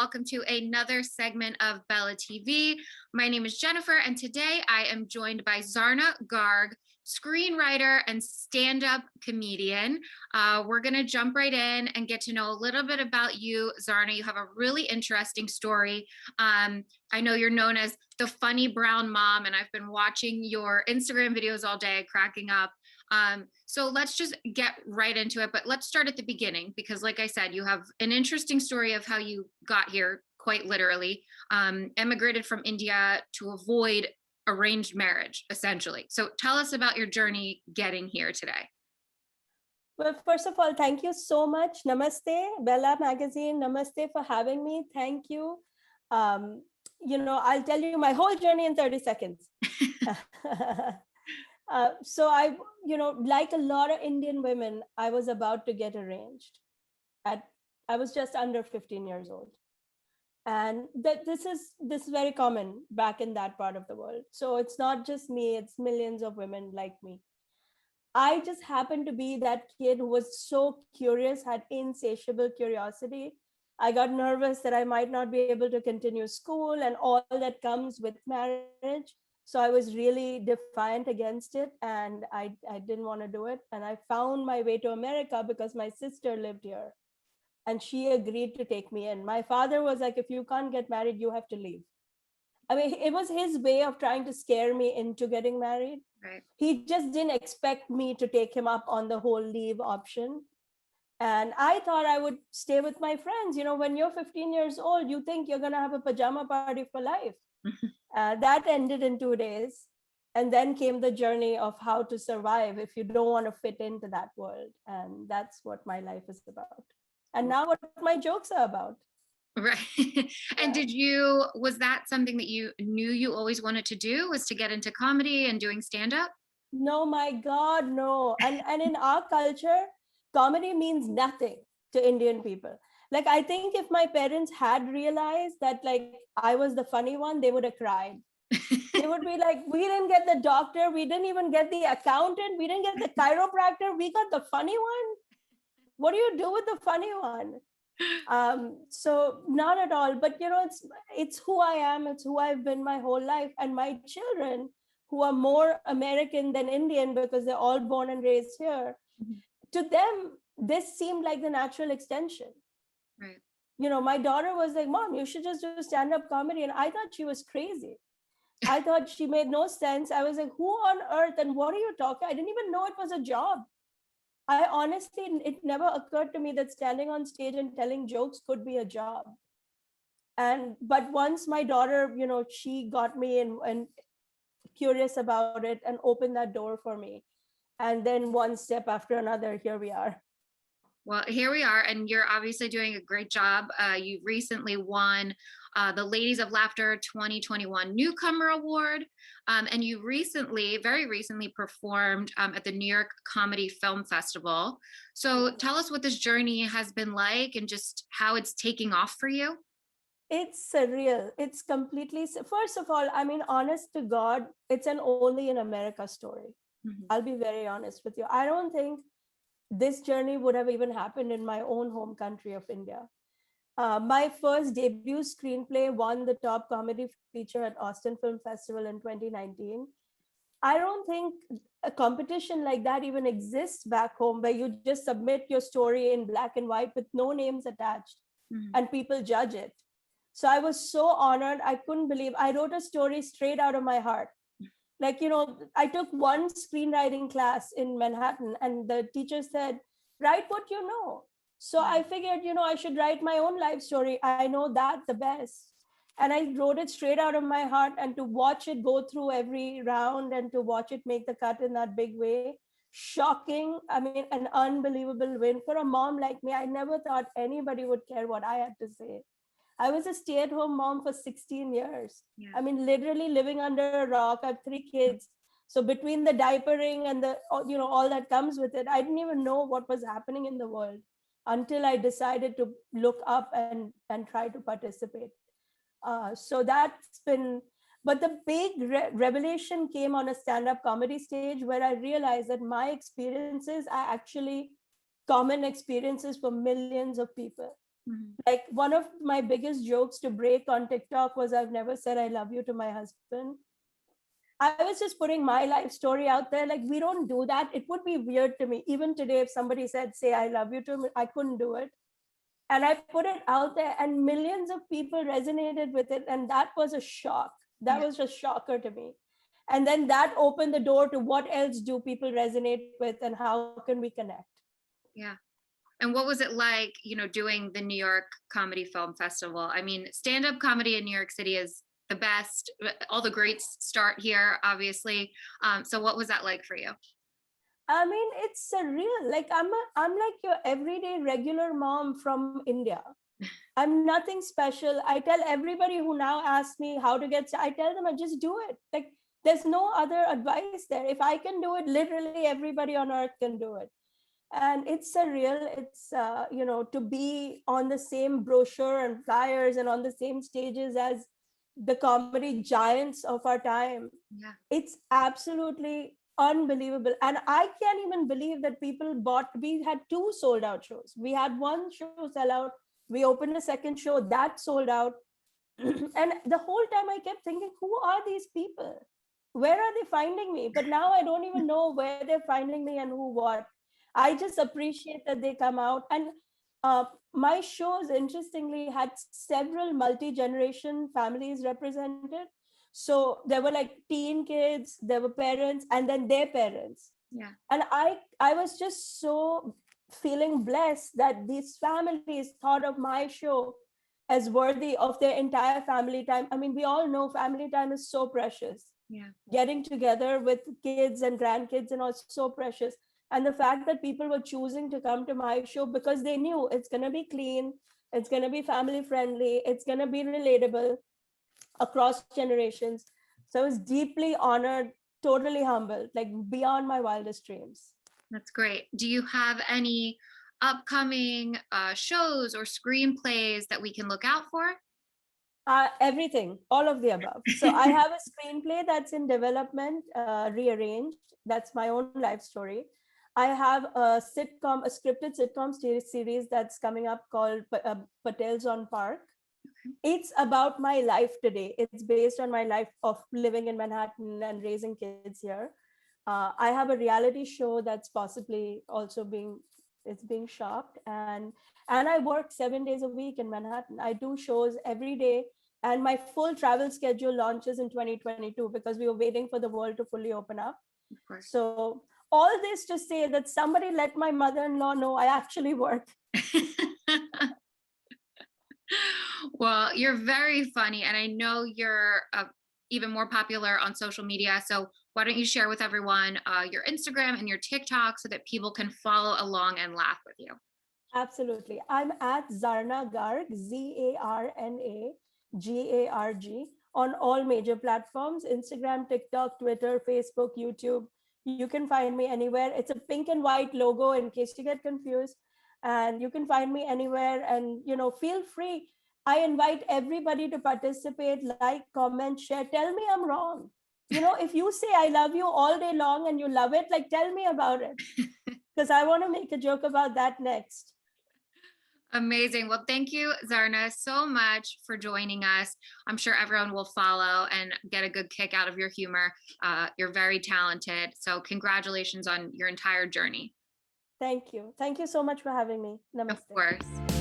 welcome to another segment of Bella TV. My name is Jennifer, and today I am joined by Zarna Garg, screenwriter and stand-up comedian. We're going to jump right in and get to know a little bit about you, Zarna. You have a really interesting story. I know you're known as the funny brown mom, and I've been watching your Instagram videos all day, cracking up. So let's just get right into it, but let's start at the beginning, because like I said, you have an interesting story of how you got here, quite literally, emigrated from India to avoid arranged marriage, essentially. So tell us about your journey getting here today. Well, first of all, thank you so much. Namaste, Bella Magazine. Namaste for having me. Thank you. I'll tell you my whole journey in 30 seconds. So like a lot of Indian women, I was about to get arranged. I was just under 15 years old. And this is very common back in that part of the world. So it's not just me, it's millions of women like me. I just happened to be that kid who was so curious, had insatiable curiosity. I got nervous that I might not be able to continue school and all that comes with marriage. So I was really defiant against it, and I didn't want to do it. And I found my way to America because my sister lived here and she agreed to take me in. My father was like, if you can't get married, you have to leave. I mean, it was his way of trying to scare me into getting married. Right. He just didn't expect me to take him up on the whole leave option. And I thought I would stay with my friends. You know, when you're 15 years old, you think you're going to have a pajama party for life. That ended in 2 days. And then came the journey of how to survive if you don't want to fit into that world. And that's what my life is about. And now what my jokes are about. Right. And was that something that you knew you always wanted to do, was to get into comedy and doing stand-up? No, my God, no. And in our culture, comedy means nothing to Indian people. Like, I think if my parents had realized that, like, I was the funny one, they would have cried. They would be like, we didn't get the doctor, we didn't even get the accountant, we didn't get the chiropractor, we got the funny one. What do you do with the funny one? So not at all, but it's who I am, it's who I've been my whole life. And my children, who are more American than Indian because they're all born and raised here, to them this seemed like the natural extension. Right. My daughter was like, Mom, you should just do stand-up comedy. And I thought she was crazy. I thought she made no sense. I was like, who on earth and what are you talking? I didn't even know it was a job. I honestly, it never occurred to me that standing on stage and telling jokes could be a job. But once my daughter, she got me and curious about it and opened that door for me. And then one step after another, here we are. Well, here we are, and you're obviously doing a great job. You recently won the Ladies of Laughter 2021 Newcomer Award, and you very recently performed at the New York Comedy Film Festival. So tell us what this journey has been like and just how it's taking off for you. It's surreal. It's completely, first of all, I mean, honest to God, it's an only in America story. Mm-hmm. I'll be very honest with you. I don't think this journey would have even happened in my own home country of India. My first debut screenplay won the top comedy feature at Austin Film Festival in 2019. I don't think a competition like that even exists back home, where you just submit your story in black and white with no names attached, and people judge it. So I was so honored. I couldn't believe I wrote a story straight out of my heart. Like, I took one screenwriting class in Manhattan and the teacher said, write what you know. So I figured, I should write my own life story. I know that the best. And I wrote it straight out of my heart, and to watch it go through every round and to watch it make the cut in that big way, shocking. I mean, an unbelievable win for a mom like me. I never thought anybody would care what I had to say. I was a stay-at-home mom for 16 years. Yeah. I mean, literally living under a rock. I have 3 kids. So between the diapering and all that comes with it, I didn't even know what was happening in the world until I decided to look up and try to participate. So that's been, but the big revelation came on a stand-up comedy stage where I realized that my experiences are actually common experiences for millions of people. Mhm. Like one of my biggest jokes to break on TikTok was I've never said I love you to my husband. I was just putting my life story out there. Like, we don't do that. It would be weird to me. Even today, if somebody said, say, I love you to me, I couldn't do it. And I put it out there, and millions of people resonated with it. And that was a shock. That Yeah. was just shocker to me. And then that opened the door to what else do people resonate with and how can we connect? Yeah. And what was it like, doing the New York Comedy Film Festival? I mean, stand-up comedy in New York City is the best. All the greats start here, obviously. So what was that like for you? I mean, it's surreal. Like I'm like your everyday regular mom from India. I'm nothing special. I tell everybody who now asks me how to get, I tell them I just do it. Like there's no other advice there. If I can do it, literally everybody on earth can do it. And it's surreal. It's to be on the same brochure and flyers and on the same stages as the comedy giants of our time. Yeah. It's absolutely unbelievable. And I can't even believe that people bought, we had two sold out shows. We had one show sell out, we opened a second show that sold out. And the whole time I kept thinking, who are these people? Where are they finding me? But now I don't even know where they're finding me and who what. I just appreciate that they come out. And my shows, interestingly, had several multi-generation families represented. So there were like teen kids, there were parents, and then their parents. Yeah. And I was just so feeling blessed that these families thought of my show as worthy of their entire family time. I mean, we all know family time is so precious. Yeah. Getting together with kids and grandkids and all so precious. And the fact that people were choosing to come to my show because they knew it's going to be clean, it's going to be family friendly, it's going to be relatable across generations. So I was deeply honored, totally humbled, like beyond my wildest dreams. That's great. Do you have any upcoming shows or screenplays that we can look out for? Everything, all of the above. So I have a screenplay that's in development, rearranged. That's my own life story. I have a sitcom, a scripted sitcom series that's coming up called Patel's on Park. It's about my life today. It's based on my life of living in Manhattan and raising kids here. I have a reality show that's possibly also being shopped, and I work 7 days a week in Manhattan. I do shows every day, and my full travel schedule launches in 2022 because we were waiting for the world to fully open up. Of course. So all this to say that somebody let my mother-in-law know I actually work. Well, you're very funny, and I know you're even more popular on social media. So why don't you share with everyone your Instagram and your TikTok so that people can follow along and laugh with you? Absolutely. I'm at Zarna Garg, ZarnaGarg, on all major platforms: Instagram, TikTok, Twitter, Facebook, YouTube. You can find me anywhere. It's a pink and white logo in case you get confused. And you can find me anywhere. And, feel free. I invite everybody to participate, like, comment, share. Tell me I'm wrong. If you say I love you all day long and you love it, like, tell me about it. Because I want to make a joke about that next. Amazing. Well, thank you, Zarna, so much for joining us. I'm sure everyone will follow and get a good kick out of your humor. You're very talented. So congratulations on your entire journey. Thank you. Thank you so much for having me. Of Namaste. course.